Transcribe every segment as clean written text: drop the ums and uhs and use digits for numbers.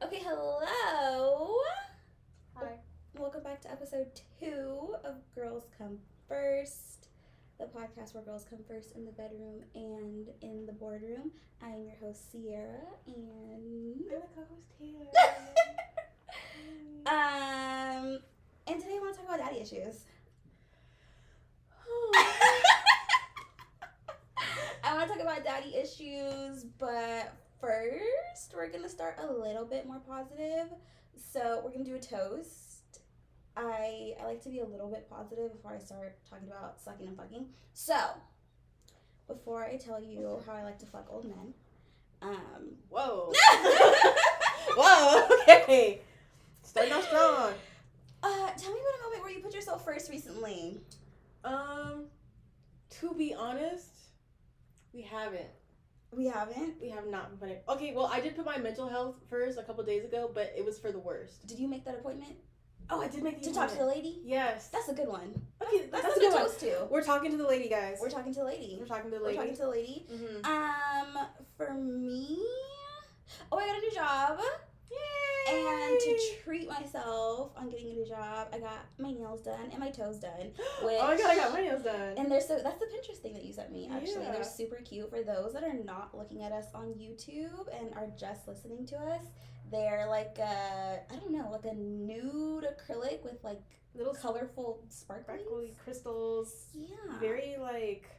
Okay, hello. Hi. Welcome back to episode 2 of Girls Come First, the podcast where girls come first in the bedroom and in the boardroom. I am your host, Sierra, and I'm the co-host here. and today I want to talk about daddy issues. I want to talk about daddy issues, but first we're gonna start a little bit more positive. So we're gonna do a toast. I like to be a little bit positive before I start talking about sucking and fucking. So before I tell you how I like to fuck old men, Whoa. Whoa. Okay. Starting off strong. tell me about a moment where you put yourself first recently. To be honest, we haven't. We haven't. We have not been putting. Okay, well, I did put my mental health first a couple days ago, but it was for the worst. Did you make that appointment? Oh, I did make the to talk to the lady? Yes. That's a good one. Okay, That's a a good good one. toast too. We're talking to the lady, guys. We're talking to the lady. We're talking to the lady. We're talking to the lady. Mm-hmm. For me, I got a new job. Yay! And to treat myself on getting a new job, I got my nails done and my toes done. Which, oh my god, I got my nails done. And that's the Pinterest thing that you sent me, actually. Yeah. They're super cute. For those that are not looking at us on YouTube and are just listening to us, they're like a nude acrylic with like Little colorful sparkly crystals. Yeah. Very like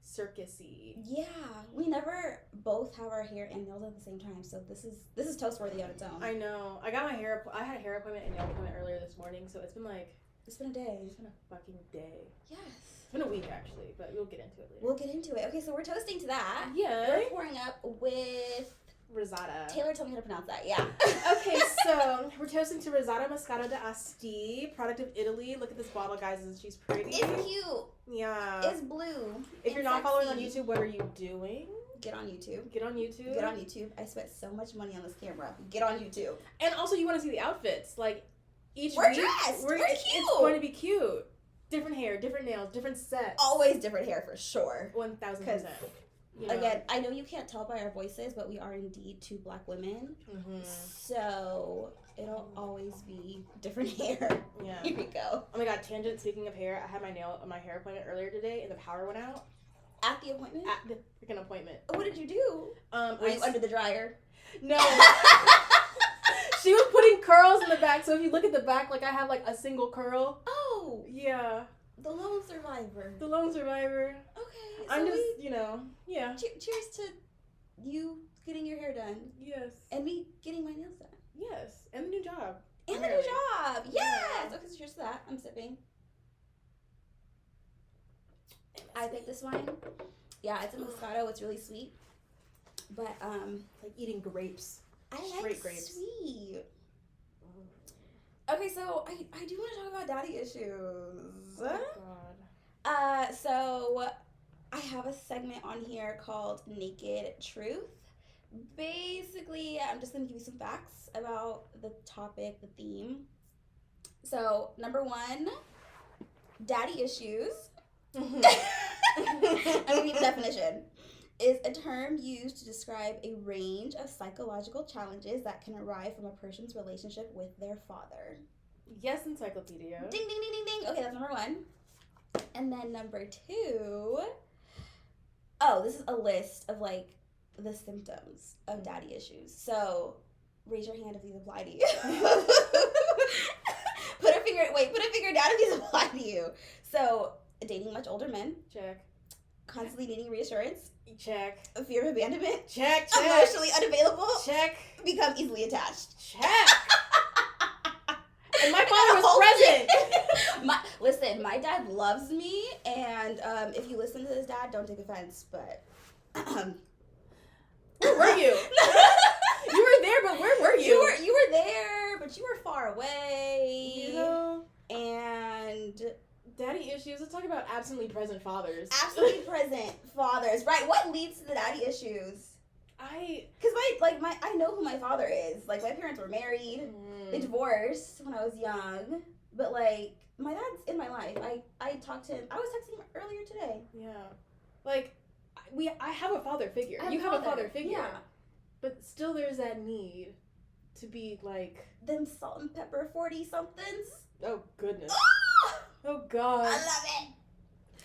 circusy. Yeah. We never both have our hair and nails at the same time, so this is toast worthy on its own. I know. I had a hair appointment and nail appointment earlier this morning, so it's been a day. It's been a fucking day. Yes. It's been a week actually, but we'll get into it later. We'll get into it. Okay, so we're toasting to that. Yeah. We're pouring up with Risata. Taylor, tell me how to pronounce that. Yeah. Okay, so we're toasting to Risata Moscato d'Asti, product of Italy. Look at this bottle, guys. She's pretty. It's cute. Yeah. It's blue. If you're not following on YouTube, what are you doing? Get on YouTube. Get on YouTube. Get on YouTube. I spent so much money on this camera. Get on YouTube. And also, you want to see the outfits. Like, we're dressed. We're cute. It's going to be cute. Different hair, different nails, different sets. Always different hair for sure. 1000%. Again, I know you can't tell by our voices, but we are indeed two black women. Mm-hmm. So it'll always be different hair. Yeah. Here we go. Oh my god, tangent. Speaking of hair, I had my hair appointment earlier today, and the power went out. At the appointment? At the freaking appointment. What did you do? Were you under the dryer? No. She was putting curls in the back, so if you look at the back, like I have like a single curl. Oh. Yeah. The lone survivor. The lone survivor. Okay. I'm just, yeah. Cheers to you getting your hair done. Yes. And me getting my nails done. Yes. And the new job. And the new job. Yes. Yeah. Okay, so cheers to that. I'm sipping. I picked this wine. Yeah, it's a Moscato. It's really sweet. But like eating grapes. I Straight like grapes. Sweet. Okay, so I do want to talk about daddy issues. Oh God. So I have a segment on here called Naked Truth. Basically, I'm just gonna give you some facts about the topic, the theme. So, number 1, daddy issues. Mm-hmm. I'm gonna read the definition. Is a term used to describe a range of psychological challenges that can arise from a person's relationship with their father. Yes, encyclopedia. Ding, ding, ding, ding, ding. Okay, that's number 1. And then number 2. Oh, this is a list of, like, the symptoms of daddy issues. So, raise your hand if these apply to you. Put a finger down if these apply to you. So, dating much older men. Check. Constantly needing reassurance. Check. A fear of abandonment. Check. Emotionally unavailable. Check. Become easily attached. Check. And my father was present. Listen, my dad loves me, and if you listen to this, Dad, don't take offense, but where were you? You were there, but where were you? You were there, but you were far away. You know? And daddy issues. Let's talk about absently present fathers. Absently present fathers, right? What leads to the daddy issues? Because I know who my father is. Like, my parents were married. They divorced when I was young. But, like, my dad's in my life. I talked to him. I was texting him earlier today. Yeah. Like, I have a father figure. You have a father figure. Yeah. But still there's that need to be like them salt and pepper 40 somethings. oh goodness. Oh, Oh I god. love it.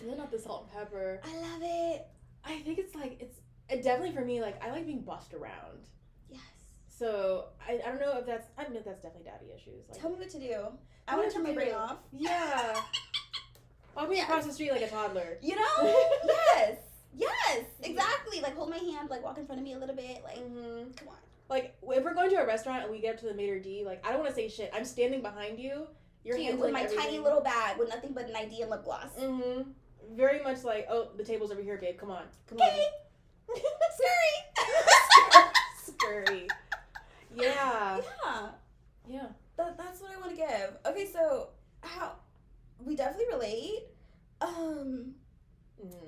They're not the salt and pepper. I love it. I think it's like it definitely for me, like I like being bossed around. Yes. So I don't know if that's I admit that's definitely daddy issues. Like Tell me what to do. I want to turn my brain off. Yeah. Walk me across the street like a toddler. You know? Yes. Yes. Exactly. Like hold my hand, like walk in front of me a little bit. Like, come on. Like if we're going to a restaurant and we get up to the maitre d', like I don't want to say shit. I'm standing behind you. You're Cute, handling with my everything. tiny little bag with nothing but an ID and lip gloss. Very much like, oh, the table's over here, babe. Come on. Okay. Scurry. Scurry. Yeah. Yeah. Yeah. That's what I want to give. Okay, so how we definitely relate. I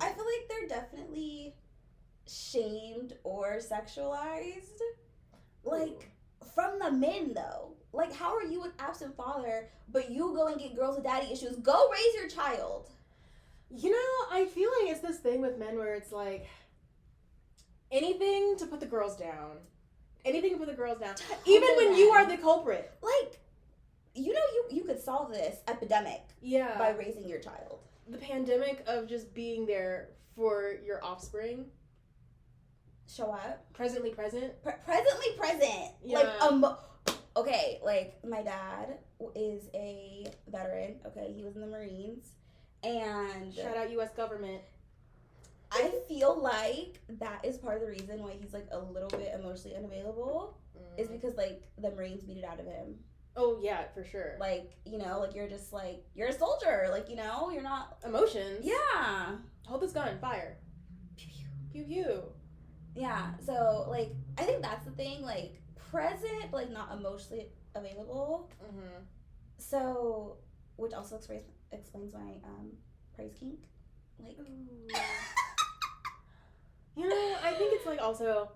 feel like they're definitely shamed or sexualized. Like from the men though. Like how are you an absent father, but you go and get girls with daddy issues? Go raise your child. You know, I feel like it's this thing with men where it's like anything to put the girls down. Anything to put the girls down. Even when you are the culprit. Like, you know you could solve this epidemic Yeah. by raising your child. The pandemic of just being there for your offspring. Show up. Presently present. Presently present. Yeah. Like, okay, like, my dad is a veteran. Okay, he was in the Marines. And Shout out U.S. government. I feel like that is part of the reason why he's, like, a little bit emotionally unavailable. Is because, like, the Marines beat it out of him. Oh, yeah, for sure. Like, you know, like, you're just, like, you're a soldier. Like, you know, you're not... Emotions. Yeah. Hold this gun. Fire. Pew, pew. Pew pew. Yeah, so, like, I think that's the thing. Like, present, but, like, not emotionally available. Mm-hmm. So, which also explains my praise kink. Like... You know, I think it's, like, also...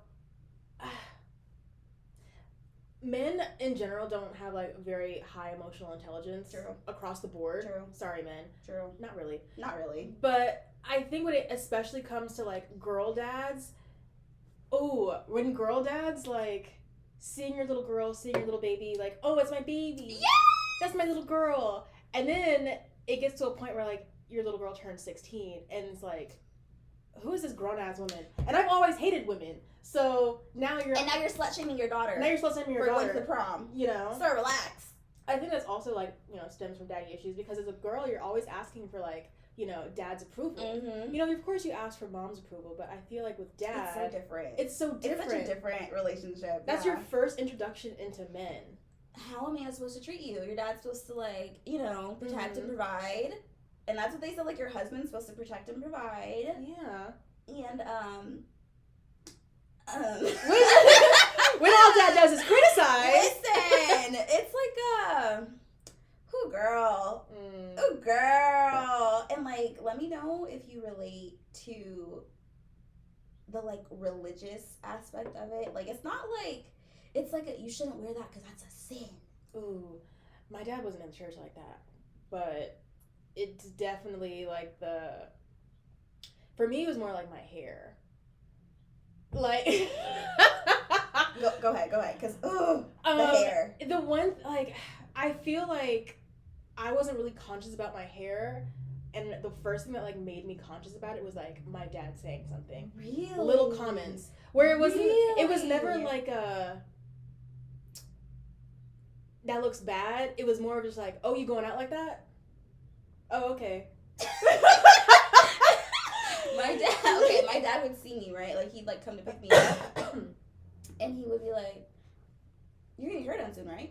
men in general don't have like very high emotional intelligence. True. Across the board. True. Sorry, men. True. Not really. Not really. But I think when it especially comes to like girl dads, when girl dads like seeing your little girl, seeing your little baby, like, oh, it's my baby. Yeah! That's my little girl. And then it gets to a point where like your little girl turns 16 and it's like, who is this grown ass woman? And I've always hated women. So now you're slut shaming your daughter. Now you're slut shaming your for daughter. going to the prom. You know? So relax. I think that's also like, you know, stems from daddy issues because as a girl you're always asking for like, you know, dad's approval. Mm-hmm. You know, of course you ask for mom's approval, but I feel like with dad It's so different. It's so different. It's such a different relationship. That's yeah. your first introduction into men. How a man is supposed to treat you. Your dad's supposed to, like, you know, protect and Mhm. provide. And that's what they said, like, your husband's supposed to protect and provide. Yeah. And, when all dad does is criticize. Listen, it's like, ooh, girl. Ooh, girl. And, like, let me know if you relate to the, like, religious aspect of it. Like, it's not like, it's like, you shouldn't wear that because that's a sin. Ooh, my dad wasn't in church like that, but it's definitely like for me it was more like my hair. Like, Go ahead, because, the hair. The one, like, I feel like I wasn't really conscious about my hair, and the first thing that, like, made me conscious about it was, like, my dad saying something. Really? Little comments. Where it wasn't, it was never, Really? like, that looks bad. It was more of just, like, oh, you going out like that? Oh, okay. My dad would see me, right? Like, he'd, like, come to pick me up, and he would be like, you're getting your hair done soon, right?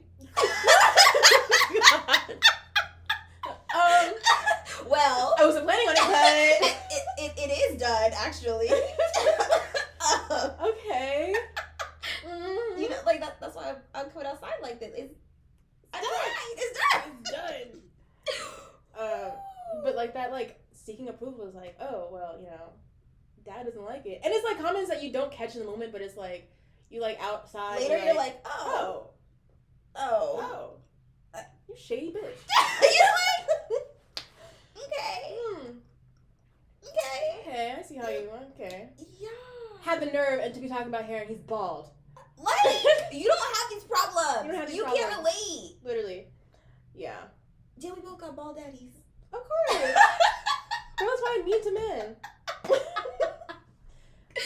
Well, I wasn't planning on it, but... it is done, actually. Okay. You know, like, that's why I'm coming outside like this. It's done. It's done. But, like, that, like, seeking approval is like, oh, well, you know, dad doesn't like it. And it's, like, comments that you don't catch in the moment, but it's, like, you, like, outside. Later, you're like, oh. You shady bitch. You're like, okay. Okay. Okay, I see how you want. Okay. Yeah. Had the nerve and to be talking about hair and he's bald. Like, you don't have these problems. You don't have these Can't problems. relate. Literally. Yeah. Yeah, we both got bald daddies. Of course. Girls find mean to men.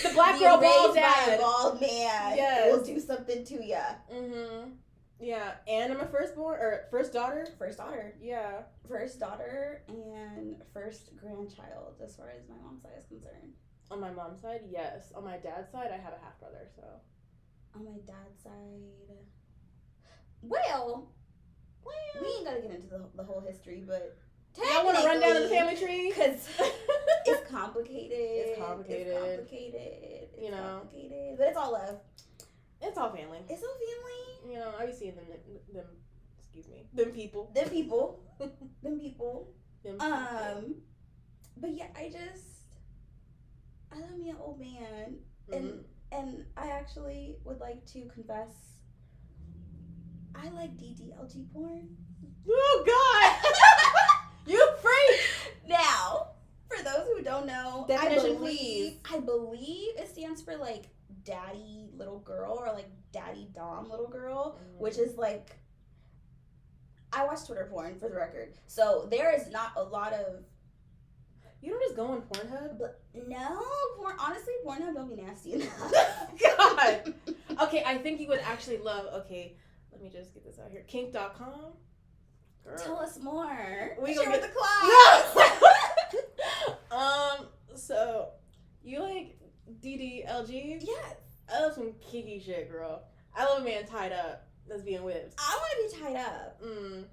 The black girl bald raised by a dad. bald man. Yes. Will do something to ya. Mm-hmm. Yeah. And I'm a first daughter. First daughter. Yeah. First daughter and first grandchild, as far as my mom's side is concerned. On my mom's side, yes. On my dad's side, I have a half brother, so. On my dad's side, well, we ain't gotta get into the whole history, but y'all want to run down to the family tree? Because it's complicated. It's complicated. It's complicated, but it's all love. It's all family. It's all family. You know, I be seeing them excuse me, them people. Them people. Them people. Them people. But yeah, I love me an old man, and I actually would like to confess, I like DDLG porn. Oh God! You freak! Now, for those who don't know, Definition, please. I believe it stands for like daddy little girl or like daddy dom little girl, which is like, I watch Twitter porn for the record, so there is not a lot of. You don't just go on Pornhub? But no, honestly, Pornhub don't be nasty enough. God. Okay, I think you would actually love. Okay, let me just get this out here. Kink.com. Girl. Tell us more. We Share gonna with the class. No. So you like DDLG? Yes. I love some kinky shit, girl. I love a man tied up that's being whipped. I want to be tied up.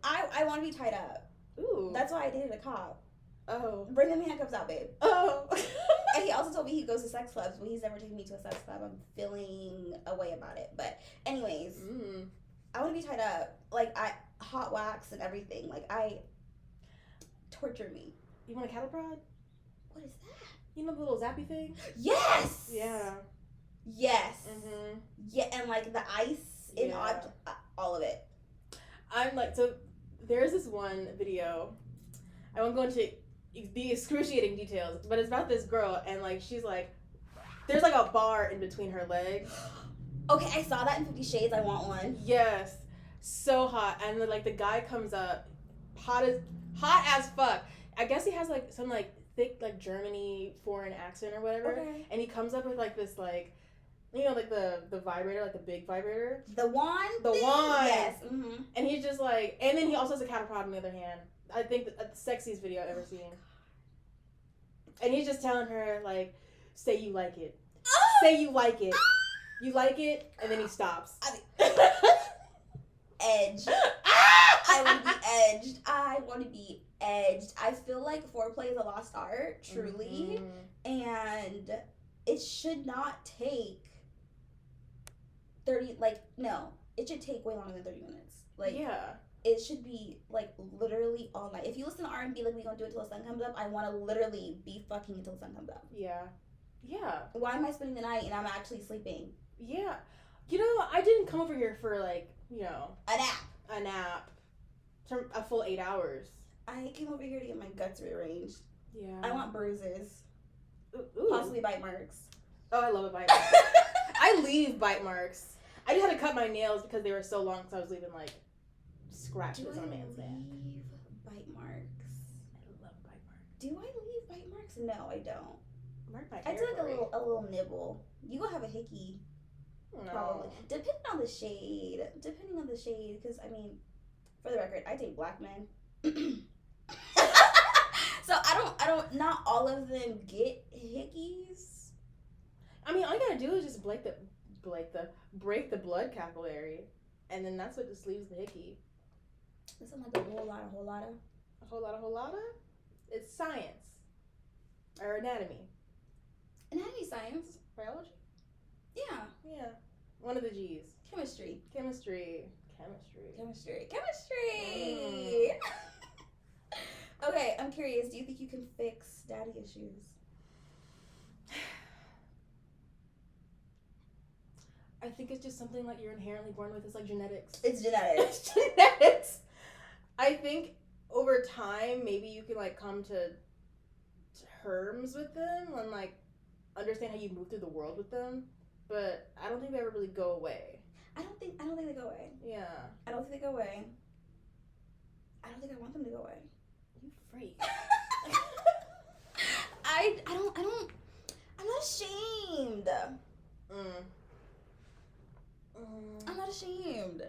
I want to be tied up. Ooh. That's why I dated a cop. Oh. Bring them handcuffs out, babe. Oh. And he also told me he goes to sex clubs, but he's never taken me to a sex club. I'm feeling a way about it. But anyways, I want to be tied up. Like, hot wax and everything. Like, torture me. You want a cattle prod? What is that? You know the little zappy thing? Yes! Yeah. Yes. Mm-hmm. Yeah, and like the ice in all of it. I'm like, so there's this one video. I won't go into the excruciating details, but it's about this girl, and like she's like, there's like a bar in between her legs. Okay, I saw that in 50 Shades. I want one. Yes, so hot, and then like the guy comes up, hot as fuck. I guess he has like some like thick like Germany foreign accent or whatever, and he comes up with like this like, you know, like the vibrator, like the big vibrator, the wand. Yes. Mm-hmm. And he's just like, and then he also has a cattle prod on the other hand. I think the sexiest video I've ever seen. And he's just telling her, like, say you like it. Say you like it. You like it, and then he stops. Edge. I want to be edged. I want to be edged. I feel like foreplay is a lost art, truly. Mm-hmm. And it should not take 30, like, no. It should take way longer than 30 minutes. Like, yeah. It should be, like, literally all night. If you listen to R&B, like, we gonna do it till the sun comes up, I want to literally be fucking until the sun comes up. Yeah. Yeah. Why am I spending the night and I'm actually sleeping? Yeah. You know, I didn't come over here for, like, you know. A nap. A full 8 hours. I came over here to get my guts rearranged. Yeah. I want bruises. Ooh. Possibly bite marks. Oh, I love a bite mark. I leave bite marks. I just had to cut my nails because they were so long because I was leaving, like, scratches on a man's neck. Leave bite marks? I love bite marks. Do I leave bite marks? No, I don't. Mark my I do like a little nibble. You gonna have a hickey. No. Probably. Depending on the shade. Because, I mean, for the record, I date black men. So I don't, not all of them get hickeys. I mean, all you gotta do is just break the blood capillary, and then that's what just leaves the hickey. This is like a whole lot of. It's science. Or anatomy. Anatomy science. Biology? Yeah. Yeah. One of the G's. Chemistry. Okay, I'm curious. Do you think you can fix daddy issues? I think it's just something like you're inherently born with. It's like genetics. It's genetics. Genetics. I think over time, maybe you can like come to terms with them and like understand how you move through the world with them. but I don't think they ever really go away. I don't think they go away. Yeah. I don't think they go away. I don't think I want them to go away. You freak. I'm not ashamed. I'm not ashamed.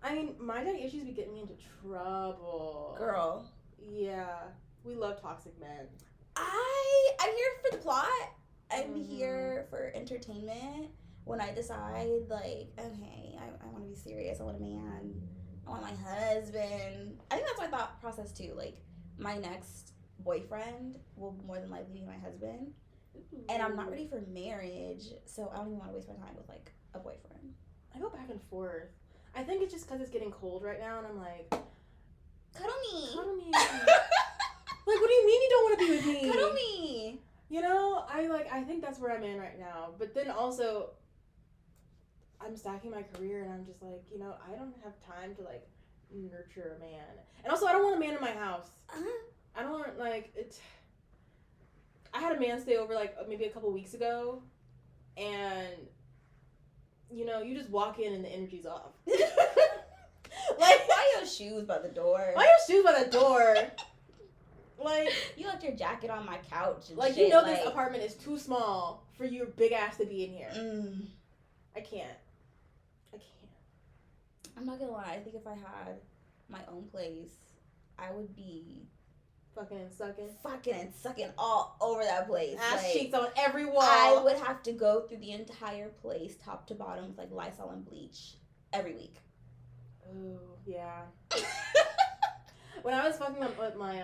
I mean, my daddy issues be getting me into trouble. Girl. Yeah. We love toxic men. I'm here for the plot. I'm here for entertainment. When I decide, like, okay, I want to be serious. I want a man. I want my husband. I think that's my thought process, too. Like, my next boyfriend will more than likely be my husband. Ooh. And I'm not ready for marriage, so I don't even want to waste my time with, like, a boyfriend. I go back and forth. I think it's just because it's getting cold right now, and I'm like, cuddle me. Cuddle me. Like, what do you mean you don't want to be with me? Cuddle me. You know, I think that's where I'm in right now. But then also, I'm stacking my career, and I'm just like, you know, I don't have time to, like, nurture a man. And also, I don't want a man in my house. I don't want, like, it. I had a man stay over, like, maybe a couple weeks ago, and, you know, you just walk in and the energy's off. Like, why your shoes by the door? Why your shoes by the door? Like, you left your jacket on my couch and like, shit, you know, this apartment is too small for your big ass to be in here. I can't. I'm not gonna lie, I think if I had my own place, I would be fucking and sucking all over that place. Ass like, cheeks on every wall. I would have to go through the entire place, top to bottom, with like Lysol and bleach every week. Ooh, yeah. When I was fucking up with my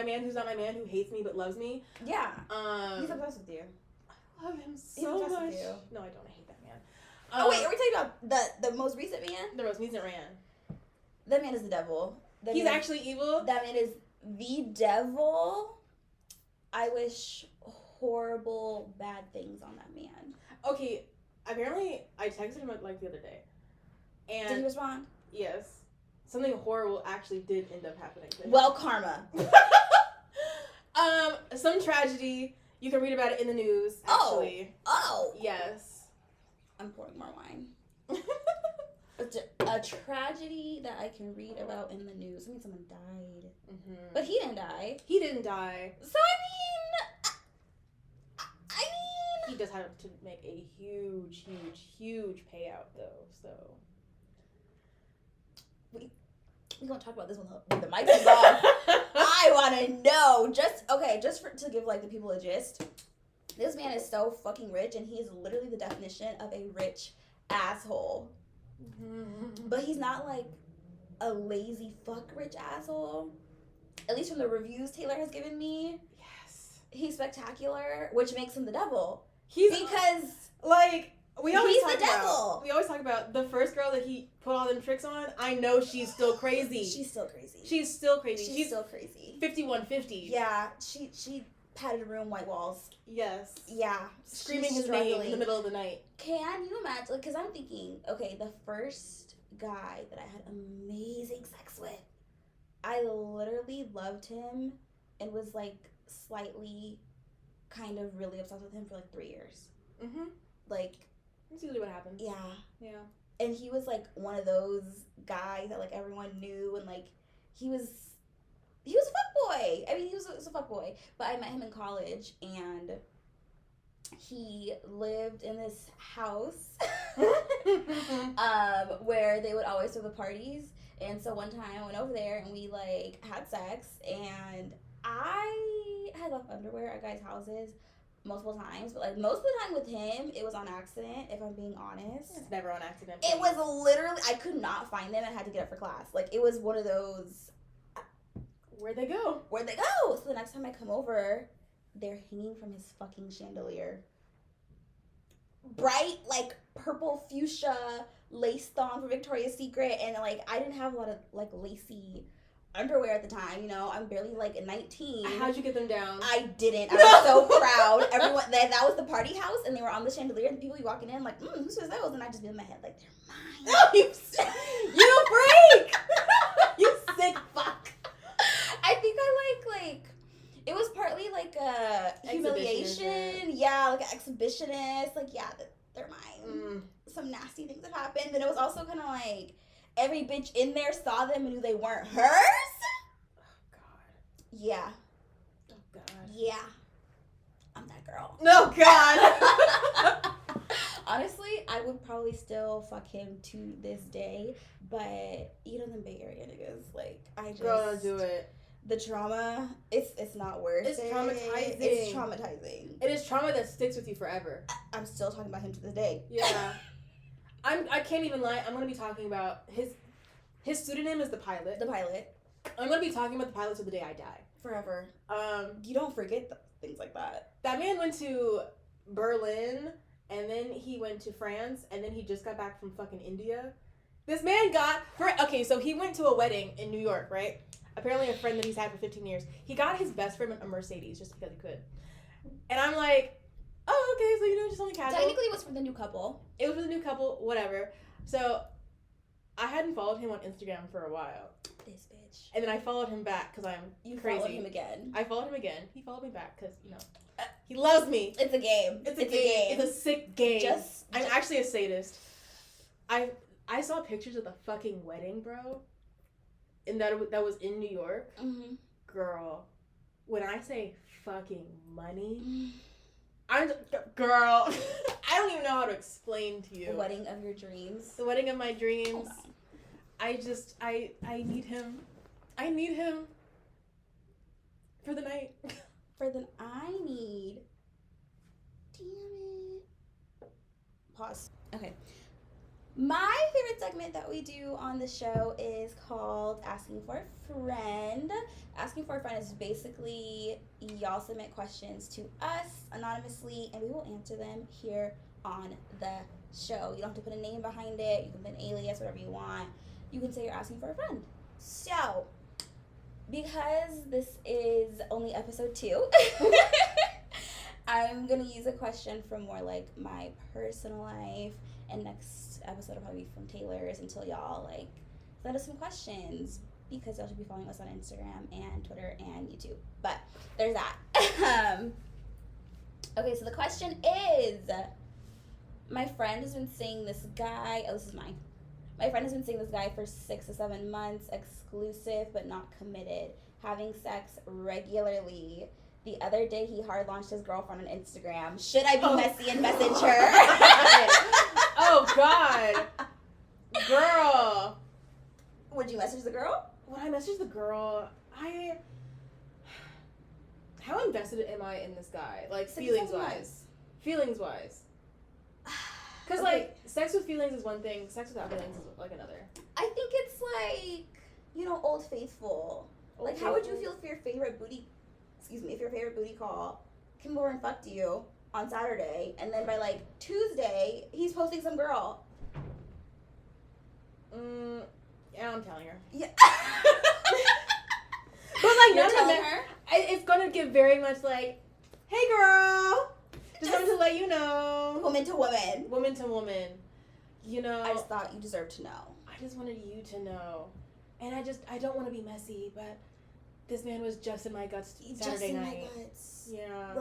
man who's not my man, who hates me but loves me. Yeah. He's obsessed with you. I love him so much. With you. No, I don't. I hate that man. Oh wait, are we talking about the most recent man? The most recent man. That man is the devil. He's actually evil? That man is the devil. I wish horrible, bad things on that man. Okay, apparently I texted him like the other day. And did he respond? Yes. Something horrible actually did end up happening to him. Well, karma. Some tragedy. You can read about it in the news, actually. Oh. Yes. I'm pouring more wine. A tragedy that I can read about in the news. I mean, someone died. Mm-hmm. But he didn't die. He didn't die. So, I mean... He does have to make a huge payout, though, so... We're going to talk about this when the mic is off. I want to know. To give, like, the people a gist. This man is so fucking rich, and he is literally the definition of a rich asshole. Mm-hmm. But he's not, like, a lazy fuck rich asshole. At least from the reviews Taylor has given me. Yes. He's spectacular, which makes him the devil. Because, like... We always talk about the first girl that he put all them tricks on. I know she's still crazy. She's still crazy. She's still crazy. She's still crazy. 5150. Yeah, she padded a room, white walls. Yes. Yeah. Screaming his name in the middle of the night. Can you imagine? Because I'm thinking, okay, the first guy that I had amazing sex with, I literally loved him and was like slightly kind of really obsessed with him for like 3 years. Mm-hmm. Like... That's usually what happens. Yeah. Yeah. And he was, like, one of those guys that, like, everyone knew, and, like, he was a fuckboy. I mean, he was a fuckboy. But I met him in college, and he lived in this house where they would always throw the parties. And so one time I went over there, and we, like, had sex, and I had left underwear at guys' houses multiple times, but like most of the time with him, it was on accident, if I'm being honest. It's never on accident. It was literally, I could not find them and had to get up for class. Like, it was one of those... Where'd they go? So the next time I come over, they're hanging from his fucking chandelier. Bright, like, purple fuchsia lace thong for Victoria's Secret, and like, I didn't have a lot of, like, lacy underwear at the time, you know. I'm barely like 19. How'd you get them down? I didn't. I was so proud. Everyone, that was the party house, and they were on the chandelier, and people be walking in like, whose is those? And I just be in my head like, they're mine. Oh, you freak! You sick fuck. I think I like it was partly like a humiliation. Yeah, like an exhibitionist. Like, yeah, they're mine. some nasty things have happened. And it was also kind of like every bitch in there saw them and knew they weren't hers. Oh, God. Yeah. Oh, God. Yeah. I'm that girl. No, God. Honestly, I would probably still fuck him to this day, but you know them Bay Area niggas, like I just Girl, don't do it. The trauma, it's not worth It's it. traumatizing. It's traumatizing. It is trauma that sticks with you forever. I'm still talking about him to this day. Yeah. I can't even lie. I'm gonna be talking about his pseudonym is the Pilot. The Pilot. I'm gonna be talking about the Pilot till the day I die. Forever. You don't forget things like that. That man went to Berlin, and then he went to France, and then he just got back from fucking India. This man so he went to a wedding in New York, right? Apparently a friend that he's had for 15 years. He got his best friend a Mercedes just because he could. And I'm like, oh, okay, so just only casual. Technically it was for the new couple. It was for the new couple, whatever. So I hadn't followed him on Instagram for a while. This bitch. And then I followed him back because I'm crazy. Followed him again. I followed him again. He followed me back because, he loves me. It's a game. It's a game. It's a sick game. I'm actually a sadist. I saw pictures of the fucking wedding, bro. And that was in New York. Mm-hmm. Girl, when I say fucking money, girl, I don't even know how to explain to you. The wedding of your dreams. The wedding of my dreams. I need him. I need him for the night. Damn it. Pause. Okay. My favorite segment that we do on the show is called Asking for a Friend. Asking for a Friend is basically y'all submit questions to us anonymously, and we will answer them here on the show. You don't have to put a name behind it. You can put an alias, whatever you want. You can say you're asking for a friend. So, because this is only episode 2, I'm going to use a question from more like my personal life, and next episode will probably be from Taylor's until y'all let us some questions, because y'all should be following us on Instagram and Twitter and YouTube. But there's that. Okay, so the question is, my friend has been seeing this guy. Oh, this is mine. My friend has been seeing this guy for 6 to 7 months, exclusive but not committed, having sex regularly. The other day, he hard launched his girlfriend on Instagram. Should I be messy and message her? Oh, God. Girl. Would you message the girl? When I message the girl, how invested am I in this guy? Like, feelings-wise. Feelings-wise. Because, sex with feelings is one thing. Sex without feelings is, another. I think it's, Old Faithful. How would you feel if your favorite booty call came over and fucked you on Saturday, and then by, Tuesday, he's posting some girl? Yeah, I'm telling her. Yeah. But, you're telling her? It's gonna give very much, hey, girl! Just wanted to let you know. Woman to woman. Woman to woman. I just thought you deserved to know. I just wanted you to know. And I don't want to be messy, but this man was just in my guts Saturday night. Just in my guts. Yeah.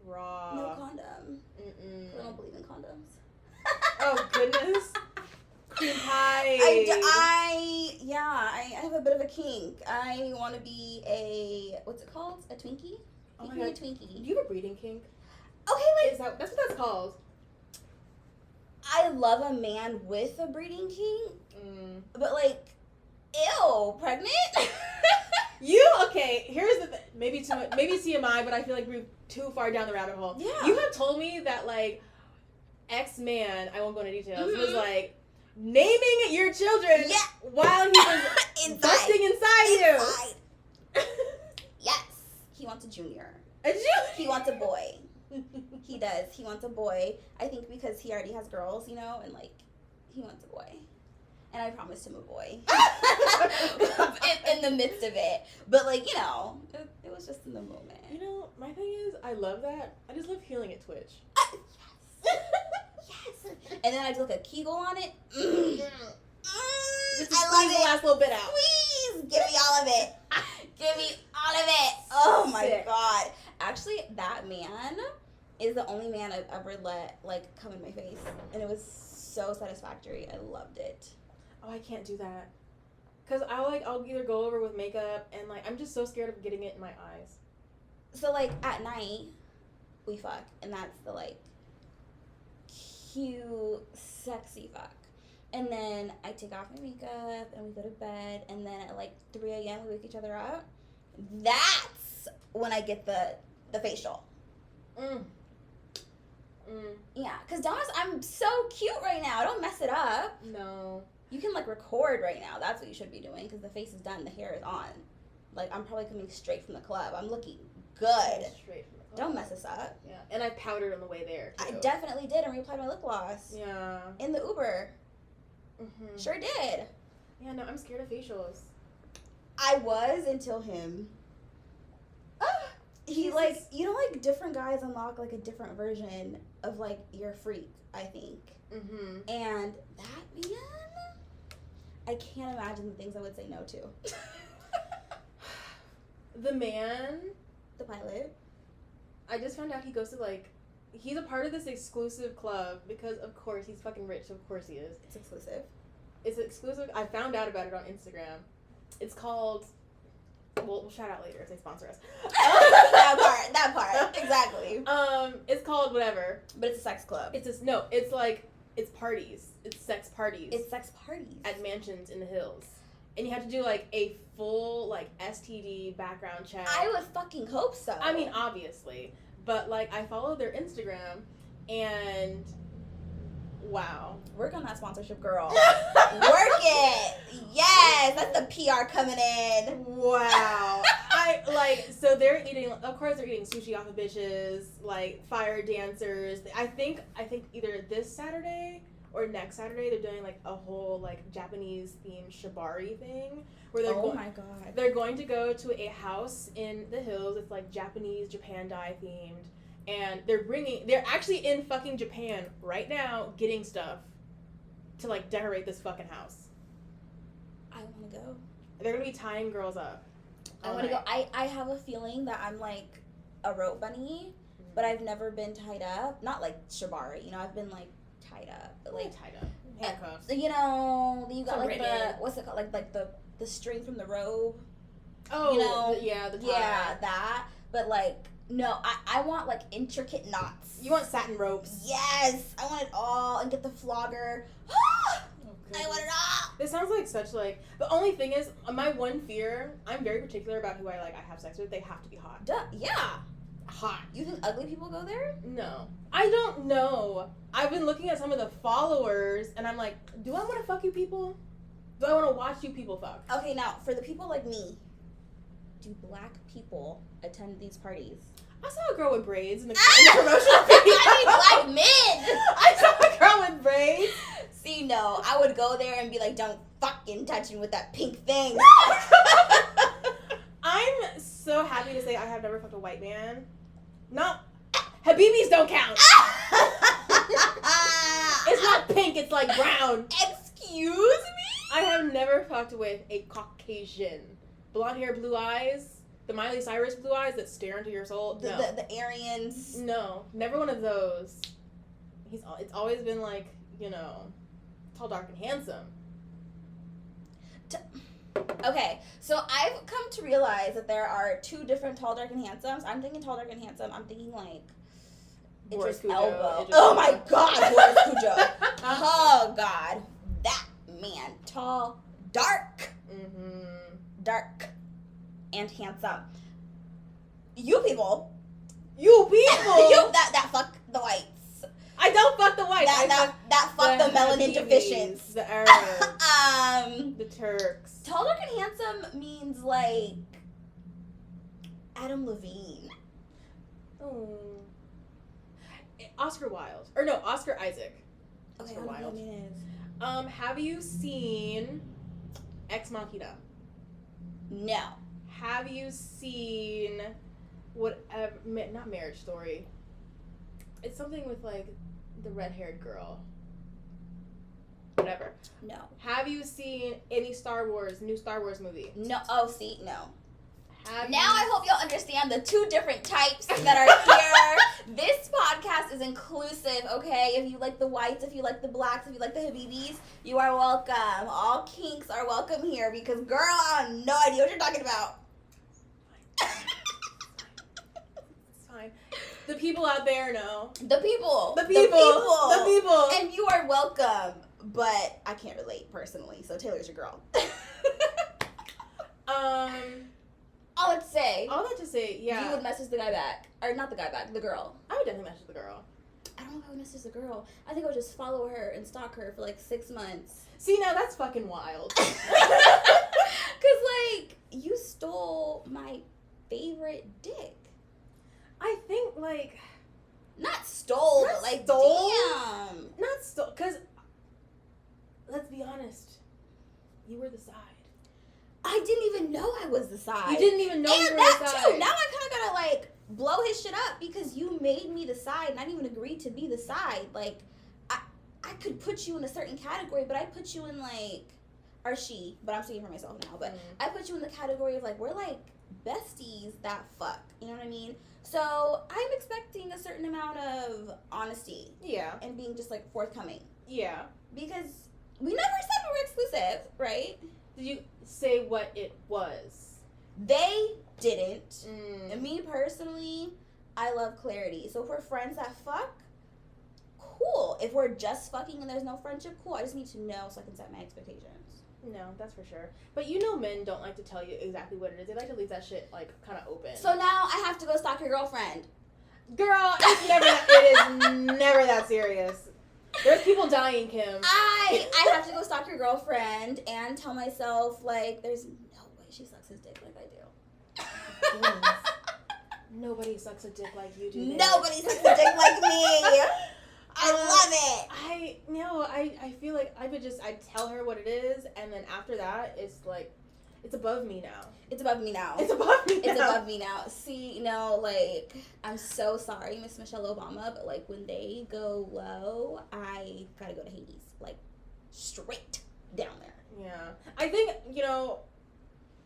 Raw. No condom. Mm-mm. I don't believe in condoms. Oh, goodness. Cream pie. I have a bit of a kink. I want to be what's it called? A Twinkie? Oh my God. God. A Twinkie. Do you have a breeding kink? Okay, That's what that's called. I love a man with a breeding kink, but ew, pregnant? Okay, here's the thing. Maybe TMI, but I feel like we're too far down the rabbit hole. Yeah. You have told me that, ex-man, I won't go into details, was, naming your children while he was busting inside you. Yes. He wants a junior. A junior? He wants a boy. He does. He wants a boy. I think because he already has girls, and he wants a boy. And I promised him a boy. in the midst of it. But it was just in the moment. My thing is, I love that. I just love healing at Twitch. Yes. And then I do a Kegel on it. Just I love it. The last little bit out. Squeeze. Give me all of it. Give me all of it. Oh my God. Actually, that man is the only man I've ever let like come in my face, and it was so satisfactory. I loved it. Oh, I can't do that. Cause I'll either go over with makeup and like I'm just so scared of getting it in my eyes. So like at night, we fuck, and that's the like cute, sexy fuck. And then I take off my makeup and we go to bed, and then at like 3 a.m. we wake each other up. That's when I get the facial. Yeah, because Donna's, I'm so cute right now. Don't mess it up. No. You can like record right now. That's what you should be doing, because the face is done, the hair is on. Like, I'm probably coming straight from the club. I'm looking good. Straight from the club. Don't mess this up. Yeah, and I powdered on the way there, too. I definitely did, and reapplied my lip gloss. Yeah. In the Uber. Mm-hmm. Sure did. Yeah, no, I'm scared of facials. I was until him. He like, you know, like different guys unlock like a different version of like your freak, I think. Mm-hmm. And that man, I can't imagine the things I would say no to. The man, The pilot. I just found out he goes to like, he's a part of this exclusive club because of course he's fucking rich. Of course he is. It's exclusive. It's exclusive. I found out about it on Instagram. It's called. We'll shout out later if they sponsor us. that part, exactly. It's called whatever. But it's a sex club. It's like it's parties. It's sex parties. It's sex parties at mansions in the hills, and you have to do like a full like STD background check. I would fucking hope so. I mean, obviously, but like I follow their Instagram, and wow, work on that sponsorship, girl. Work it. Yes, that's the PR coming in. Wow. So they're eating, of course they're eating sushi off of bitches, like fire dancers. I think either this Saturday or next Saturday they're doing like a whole like Japanese themed shibari thing where they're going to go to a house in the hills. It's like Japanese Japan dye themed, and they're actually in fucking Japan right now getting stuff to like decorate this fucking house. I want to go. They're gonna be tying girls up. I want to go. I have a feeling that I'm like a rope bunny, but I've never been tied up. Not like shibari, you know. I've been like tied up, but like tied up, handcuffs. You know, you got Some like ribbon. what's it called? Like the string from the robe. Oh, you know, the tie. Yeah, that. But like, no, I want like intricate knots. You want satin ropes? Yes, I want it all, and get the flogger. I want it all. This sounds like such like. The only thing is, my one fear. I'm very particular about who I have sex with. They have to be hot. Duh, yeah. Hot. You think ugly people go there? No, I don't know. I've been looking at some of the followers, and I'm like, do I want to fuck you people? Do I want to watch you people fuck? Okay, now for the people like me, do black people attend these parties? I saw a girl with braids in the promotional video. I mean, black men. I saw a girl with braids. See, no, I would go there and be like, don't fucking touch me with that pink thing. I'm so happy to say I have never fucked a white man. Not Habibis don't count. It's not pink, it's like brown. Excuse me? I have never fucked with a Caucasian. Blonde hair, blue eyes. The Miley Cyrus blue eyes that stare into your soul. No. The Aryans. No, never one of those. It's always been like, you know, tall, dark, and handsome. Okay, so I've come to realize that there are two different tall, dark, and handsomes. I'm thinking tall, dark, and handsome. I'm thinking like Boris Idris Cujo, Elba. Idris Oh Elba. my God, Boris Cujo. Oh God, that man, tall, dark, dark, and handsome. You people, you that fuck the whites. I don't fuck the whites. That fuck the melanin deficients. The Arabs. The Turks. Tall, dark, and handsome means like Adam Levine. Oh. Oscar Wilde. Or no, Oscar Isaac. Okay, Oscar I don't know Wilde. what that means. Have you seen Ex Machina? No. Have you seen whatever? Not Marriage Story. It's something with like the red-haired girl. Whatever. No. Have you seen any new Star Wars movie? No. Oh, see, no. have Now I hope y'all understand the two different types that are here. This podcast is inclusive, okay? If you like the whites, if you like the blacks, if you like the Habibis, you are welcome. All kinks are welcome here because, girl, I have no idea what you're talking about. It's fine. The people out there know. The people. The people. And you are welcome, but I can't relate personally, so Taylor's your girl. I would say. All that to say, yeah. You would message the guy back. Or not the guy back, the girl. I would definitely message the girl. I don't know if I would message the girl. I think I would just follow her and stalk her for like 6 months. See, now that's fucking wild. Because, like, you stole my favorite dick. I think, like... Not stole, but like, stole? damn. Not stole, because, let's be honest, you were the side. I didn't even know I was the side. You didn't even know you were and that the side. too. Now I kind of gotta like blow his shit up because you made me the side and I didn't even agree to be the side. Like, I could put you in a certain category, but I put you in like, or she, but I'm speaking for myself now, but I put you in the category of like, we're like besties that fuck. You know what I mean? So I'm expecting a certain amount of honesty. Yeah. And being just like forthcoming. Yeah. Because we never said we were exclusive, right? Did you say what it was? They didn't. And me personally, I love clarity. So if we're friends that fuck, cool. If we're just fucking and there's no friendship, cool. I just need to know so I can set my expectations. No, that's for sure. But you know men don't like to tell you exactly what it is. They like to leave that shit, like, kind of open. So now I have to go stalk your girlfriend. Girl, it is never that serious. There's people dying, Kim. I have to go stalk your girlfriend and tell myself, like, there's no way she sucks his dick like I do. Nobody sucks a dick like you do. Nobody sucks a dick like me. I love it. I feel like I'd tell her what it is, and then after that, it's like, it's above me now. It's above me now. It's above me now. It's above me now. See, like, I'm so sorry, Miss Michelle Obama, but, like, when they go low, I gotta go to Hades. Like, straight down there. Yeah. I think,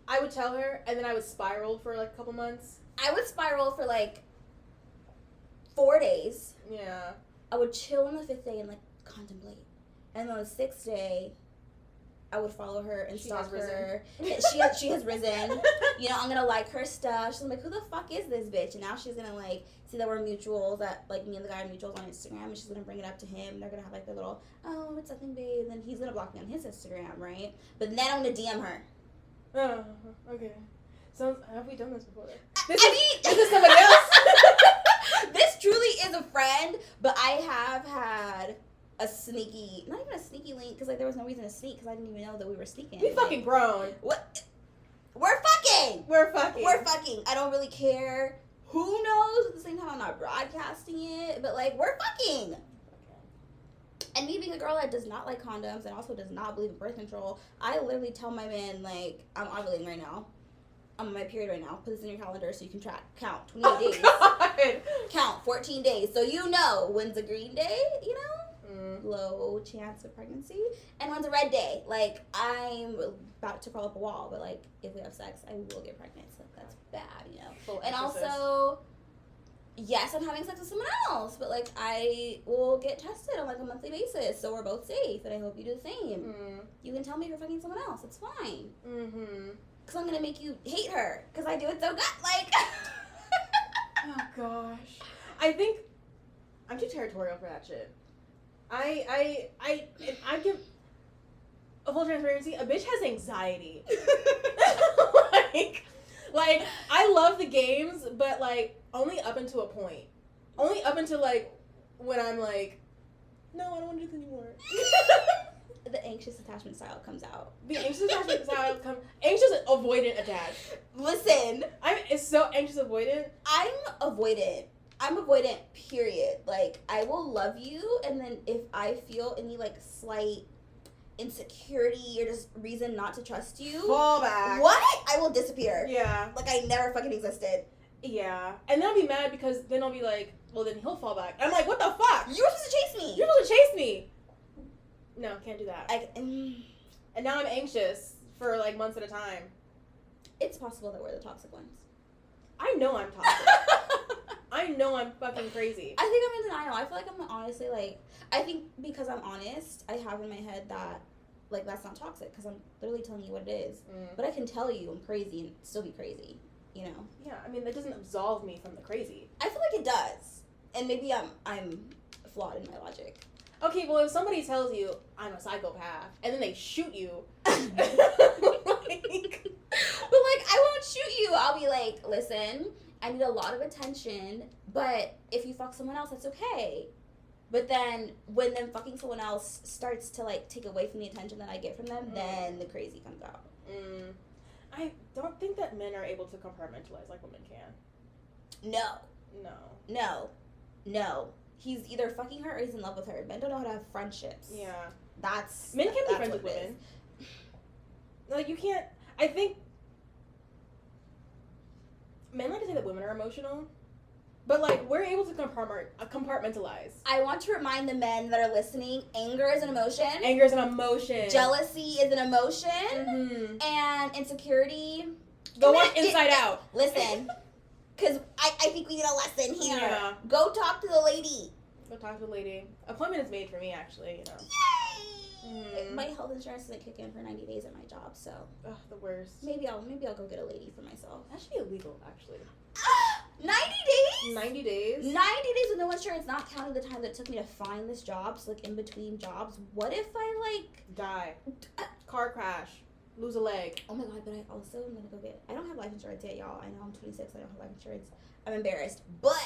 I would tell her, and then I would spiral for, like, a couple months. I would spiral for, like, 4 days. Yeah. I would chill on the 5th day and, like, contemplate. And on the 6th day, I would follow her and stalk her. She has risen. I'm gonna like her stuff. She's like, who the fuck is this bitch? And now she's gonna like see that we're mutuals, that like me and the guy are mutuals on Instagram, and she's gonna bring it up to him. And they're gonna have like their little, oh, it's nothing, babe. And then he's gonna block me on his Instagram, right? But then I'm gonna DM her. Oh, okay. So have we done this before? This is somebody else. This truly is a friend, but I have had a sneaky, not even a sneaky link, because like there was no reason to sneak, because I didn't even know that we were sneaking. We fucking grown. What? We're fucking. We're fucking. We're fucking. I don't really care. Who knows? At the same time, I'm not broadcasting it, but like we're fucking. And me being a girl that does not like condoms and also does not believe in birth control, I literally tell my man, like, I'm ovulating right now. I'm on my period right now. Put this in your calendar so you can count 28 days. God. Count 14 days. So you know when's a green day, low chance of pregnancy, and when's a red day. Like, I'm about to crawl up a wall, but like, if we have sex, I will get pregnant. So that's bad, Full and emphasis. Also, yes, I'm having sex with someone else, but like, I will get tested on like a monthly basis, so we're both safe, and I hope you do the same. You can tell me you're fucking someone else. It's fine. Because I'm going to make you hate her. Because I do it so good. Like. Oh, gosh. I think I'm too territorial for that shit. I give a full transparency. A bitch has anxiety. like, I love the games, but, like, only up until a point. Only up until, like, when I'm like, no, I don't want to do this anymore. The anxious attachment style comes out. The anxious attachment style anxious avoidant attached. Listen. It's so anxious avoidant. I'm avoidant. I'm avoidant, period. Like, I will love you, and then if I feel any, like, slight insecurity or just reason not to trust you. Fall back. What? I will disappear. Yeah. Like, I never fucking existed. Yeah. And then I'll be mad because then I'll be like, well, then he'll fall back. I'm like, what the fuck? You were supposed to chase me. You're supposed to chase me. No, can't do that. And now I'm anxious for, like, months at a time. It's possible that we're the toxic ones. I know I'm toxic. I know I'm fucking crazy. I think I'm in denial. I feel like I'm honestly, like, I think because I'm honest, I have in my head that, like, that's not toxic because I'm literally telling you what it is. But I can tell you I'm crazy and still be crazy, you know? Yeah, I mean, that doesn't absolve me from the crazy. I feel like it does. And maybe I'm flawed in my logic. Okay, well, if somebody tells you, I'm a psychopath, and then they shoot you, like... But, like, I won't shoot you. I'll be like, listen, I need a lot of attention, but if you fuck someone else, that's okay. But then, when them fucking someone else starts to, like, take away from the attention that I get from them, then the crazy comes out. I don't think that men are able to compartmentalize like women can. No. He's either fucking her or he's in love with her. Men don't know how to have friendships. Yeah. Men can be friends with women. Like, you can't... I think... Men like to say that women are emotional, but, like, we're able to compartmentalize. I want to remind the men that are listening, anger is an emotion. Anger is an emotion. Jealousy is an emotion. Mm-hmm. And insecurity... Go on inside out. Listen... Because I think we need a lesson here. Yeah. Go talk to the lady. Go talk to the lady. Appointment is made for me, actually, you know. Yay! My health insurance doesn't kick in for 90 days at my job, so. Ugh, the worst. Maybe I'll go get a lady for myself. That should be illegal, actually. 90 days? 90 days? 90 days with no insurance, not counting the time that it took me to find this job, so, like, in between jobs. What if I, like... Die. Car crash. Lose a leg. Oh my god, but I also am gonna go get... I don't have life insurance yet, y'all. I know I'm 26, I don't have life insurance. I'm embarrassed. But...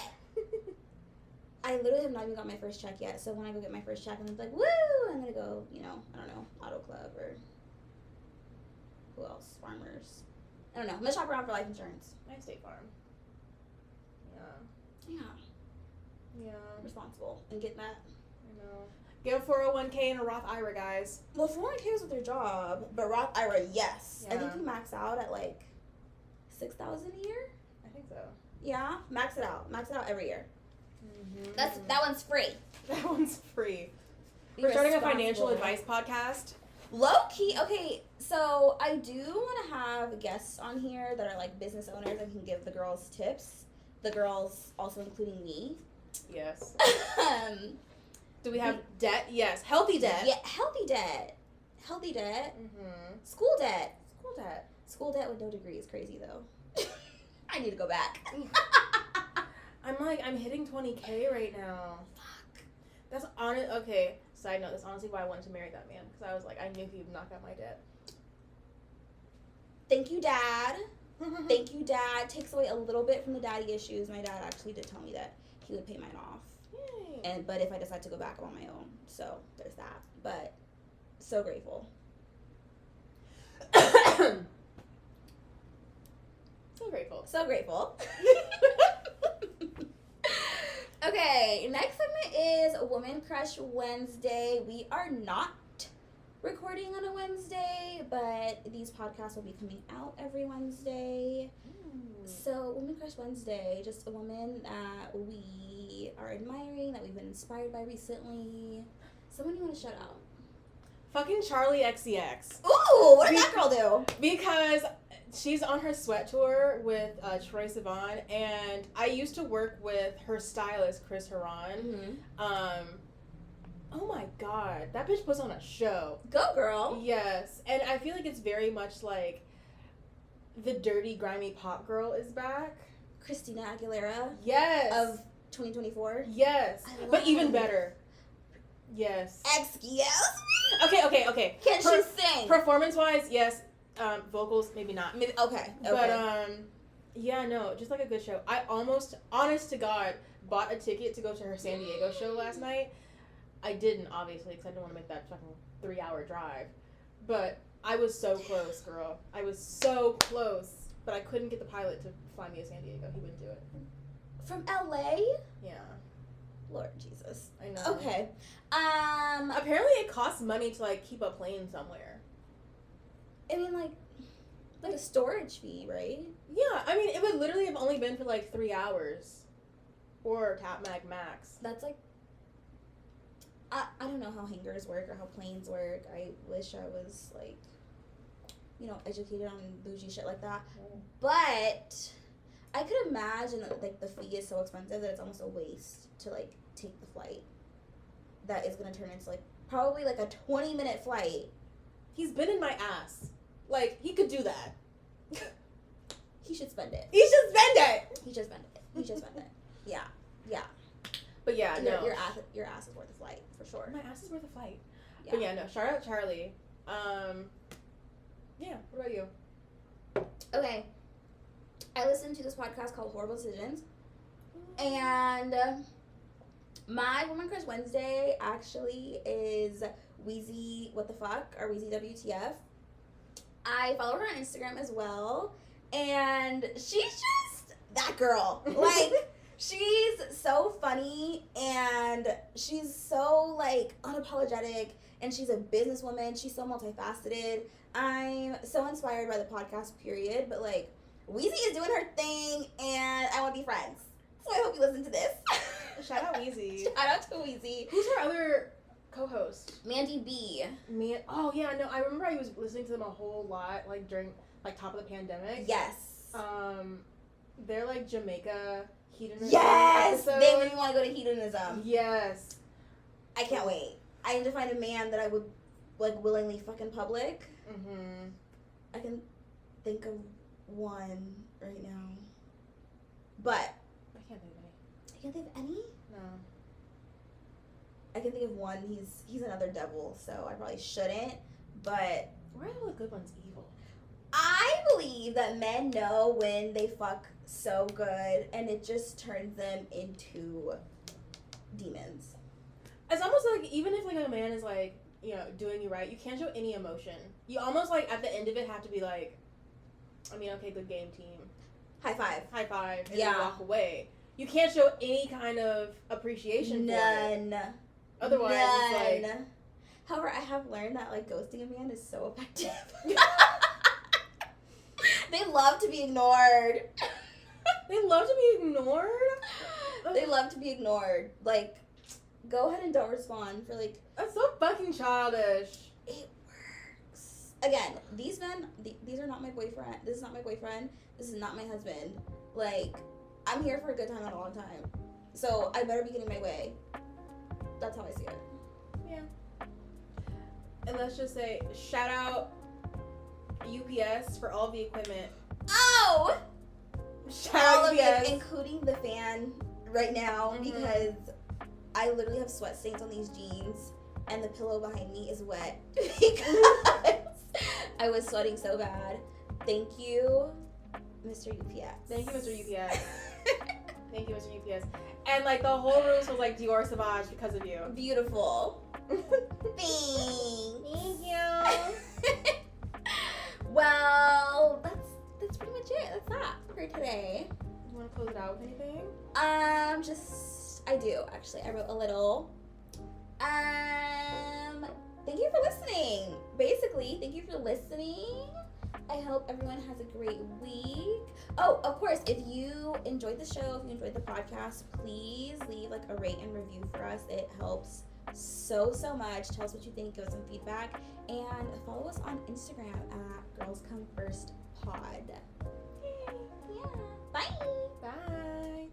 I literally have not even got my first check yet, so when I go get my first check, I'm like, woo! I'm gonna go, you know, I don't know, Auto Club or... Who else? Farmers. I don't know. I'm gonna shop around for life insurance. My State Farm. Yeah. Yeah. Responsible. And get that. I know. Get a 401k and a Roth IRA, guys. Well, 401k was with their job, but Roth IRA, yes. Yeah. I think you max out at like $6,000 a year. I think so. Yeah, max it out. Max it out every year. Mm-hmm. That one's free. That one's free. Be We're starting a responsible. financial advice podcast. Low key, okay. So I do want to have guests on here that are like business owners and can give the girls tips. The girls also including me. Yes. Do we have debt? Yes. Healthy debt. Yeah, healthy debt. Healthy debt. Mm-hmm. School debt. School debt. School debt with no degree is crazy though. I need to go back. I'm hitting 20K right now. Fuck. That's honest. Okay. Side note. That's honestly why I wanted to marry that man, because I was like, I knew he would knock out my debt. Thank you, Dad. Thank you, Dad. Takes away a little bit from the daddy issues. My dad actually did tell me that he would pay mine off. Yay. But if I decide to go back, I'm on my own. So there's that. But so grateful. So grateful. So grateful. Okay, next segment is Woman Crush Wednesday. We are not recording on a Wednesday, but these podcasts will be coming out every Wednesday. So Woman Crush Wednesday, just a woman that we are admiring, that we've been inspired by recently. Someone you want to shout out? Fucking Charlie XCX. Ooh, what did that girl do? Because she's on her sweat tour with Troye Sivan, and I used to work with her stylist, Chris Haran. Mm-hmm. Oh my god, that bitch puts on a show. Go, girl. Yes, and I feel like it's very much like the dirty, grimy pop girl is back. Christina Aguilera. Yes. Of 2024. Yes. But even better. Yes. Excuse me? Okay. Can she sing? Performance-wise, yes. Vocals, maybe not. Maybe, okay. But, yeah, no, just like a good show. I almost, honest to God, bought a ticket to go to her San Diego show last night. I didn't, obviously, because I didn't want to make that fucking 3-hour drive. But I was so close, girl. I was so close. But I couldn't get the pilot to fly me to San Diego. He wouldn't do it. From LA? Yeah. Lord Jesus. I know. Okay. Apparently it costs money to, like, keep a plane somewhere. I mean, like a storage fee, right? Yeah, I mean, it would literally have only been for, like, 3 hours. Or Tap Mag Max. That's, like... I don't know how hangars work or how planes work. I wish I was, like... educated on bougie shit like that. But I could imagine that, like, the fee is so expensive that it's almost a waste to, like, take the flight. That is going to turn into, like, probably, like, a 20-minute flight. He's been in my ass. Like, he could do that. He should spend it. He should spend it! He should spend it. He should spend it. Yeah. Yeah. But yeah, no. Your ass is worth a flight, for sure. My ass is worth a flight. Yeah. But yeah, no. Shout out Charlie. Yeah, what about you? Okay. I listened to this podcast called Horrible Decisions. And my Woman Crush Wednesday actually is Wheezy What the Fuck, or Wheezy WTF. I follow her on Instagram as well. And she's just that girl. Like, she's so funny and she's so, like, unapologetic. And she's a businesswoman. She's so multifaceted. I'm so inspired by the podcast, period. But, like, Wheezy is doing her thing, and I want to be friends. So I hope you listen to this. Shout out Wheezy. Shout out to Wheezy. Who's her other co-host? Mandy B. Oh, yeah, no, I remember I was listening to them a whole lot, like, during, like, top of the pandemic. Yes. They're, like, Jamaica hedonism Yes! episode. They made me want to go to hedonism. Yes. I can't wait. I need to find a man that I would, like, willingly fuck in public. Mm-hmm. I can think of one right now. But I can't think of any. I can't think of any? No. I can think of one. He's another devil, so I probably shouldn't. But Why are all the good ones evil? I believe that men know when they fuck so good, and it just turns them into demons. It's almost like, even if, like, a man is, like, doing you right, you can't show any emotion. You almost, like, at the end of it have to be like, I mean, okay, good game, team. High five. High five. And Yeah. then walk away. You can't show any kind of appreciation for it. None. Otherwise, it's like... However, I have learned that, like, ghosting a man is so effective. They love to be ignored. They love to be ignored? They love to be ignored. Like, go ahead and don't respond for, like... That's so fucking childish. It works. Again, these men, these are not my boyfriend. This is not my boyfriend. This is not my husband. Like, I'm here for a good time, not a long time. So, I better be getting my way. That's how I see it. Yeah. And let's just say, shout out UPS for all the equipment. Oh! Shout All out of UPS. it, including the fan right now, Mhm. because I literally have sweat stains on these jeans, and the pillow behind me is wet because I was sweating so bad. Thank you, Mr. UPS. Thank you, Mr. UPS. Thank you, Mr. UPS. And, like, the whole room was like Dior Sauvage because of you. Beautiful. Thanks. Thank you. Well, that's pretty much it. That's that for today. You want to close it out with anything? I do actually. I wrote a little. Thank you for listening. Basically, thank you for listening. I hope everyone has a great week. Oh, of course, if you enjoyed the show, if you enjoyed the podcast, please leave like a rate and review for us. It helps so much. Tell us what you think. Give us some feedback, and follow us on Instagram at Girls Come First Pod. Yeah. Bye. Bye.